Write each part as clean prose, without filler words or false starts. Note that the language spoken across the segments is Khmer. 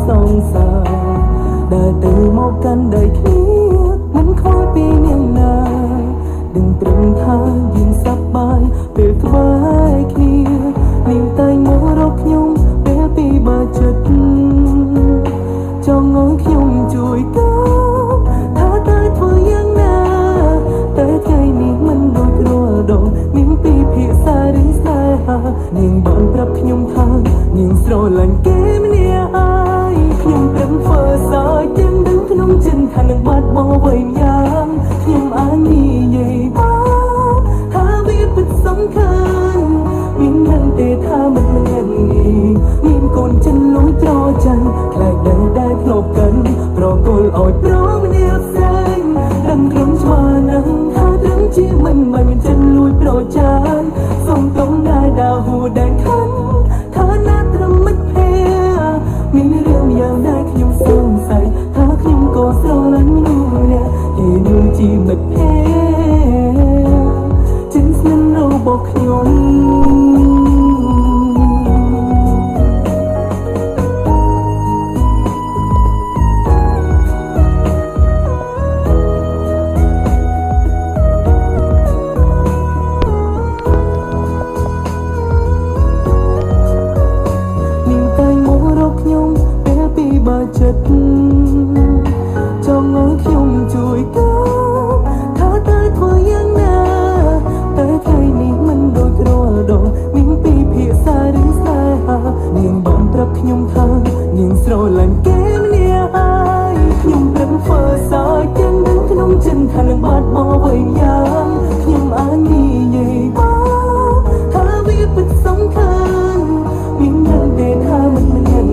សងសាដែលទៅមកកាន់ដីគ្នាមិនខ្វល់ពីនាងណាដឹងត្រឹមថាយើងសប្បាយពេលក្បែរគ្នានាងតែងមករកខ្ញុំពេលពីបើចិត្តចង់ឲ្យខ្ញុំជួយកើតថាតែធ្វើយ៉ាងណាតែថ្ងៃនេះមិនដូចរាល់ដងនាងពីភាសារឿងស្នេហានាងបានប្រាប់ខ្ញុំថានាងស្រឡាញ់គេម្នាក់ហើយខ្ញុំប្រឹងធ្វើសើចទាំងដឹងក្នុងចិនថានឹងបាត់បង់អ្វីម្យ៉ាងខ្ញុំអាចនិយាយបានថាវាពិតសំខាន់មាននឹងទេថាមិនងាយមានកូនចិនលួចត្រច័ន្ទខ្លាចដែលធ្លាប់កាន់ប្រគល់ឲ្យប្រម្នាក់ផ្សេងដឹងក្រុមឆ្មានឹងថាដឹងជាមិនមានចិនលួចប្រចានសុំទុំដែលដើរហួរដែលខាន់ថាណាត្រឹមមិត្តភក្តិមានរឿងយ៉ាងដែលខ្ញុំសង្ស័យថាខ្ញុំក៏ស្រឡាញ់មនុស្សម្នាក់គេនឹងជាមិត្តភក្តិចិនស្និទ្ធរបស់ខ្ញុំបើចិត្តចង់ឲ្យខ្ញុំជួយកើតថាតែធ្វើយ៉ាងណាតែថ្ងៃនេះមិនដូចរាល់ដងមានពីភាសារឿងស្នេហានាងបានប្រាប់ខ្ញុំថានាងស្រឡាញ់គេម្នាក់ហើយខ្ញុំប្រឹងធ្វើសើចទាំងដឹងក្នុងចិនថានឹងបាត់បង់អ្វីយ៉ាងខ្ញុំអាចនិយាយបានថាវាពិតសំខាន់មាននឹងទេថាមិនងាយ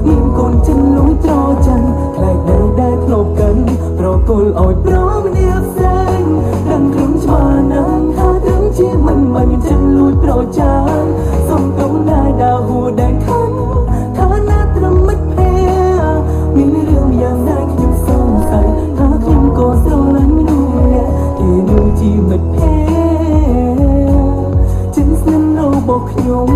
មានកូនចិនលួចត្រច័ន្ទខ្លាចដែលធ្លាប់កាន់ប្រគល់ឲ្យប្រម្នាក់ផ្សេងដឹងក្រុមឆ្មានឹងថាដឹងជាមិនមានចិនលួចប្រចានសុំទុំដែលដើរហួរដែលខាន់ថាណាត្រឹមមិត្តភក្តិមានរឿងយ៉ាងដែលខ្ញុំសង្ស័យថាខ្ញុំក៏ស្រឡាញ់មនុស្សម្នាក់គេនឹងជាមិត្តភក្តិចិនស្និទ្ធរបស់ខ្ញុំ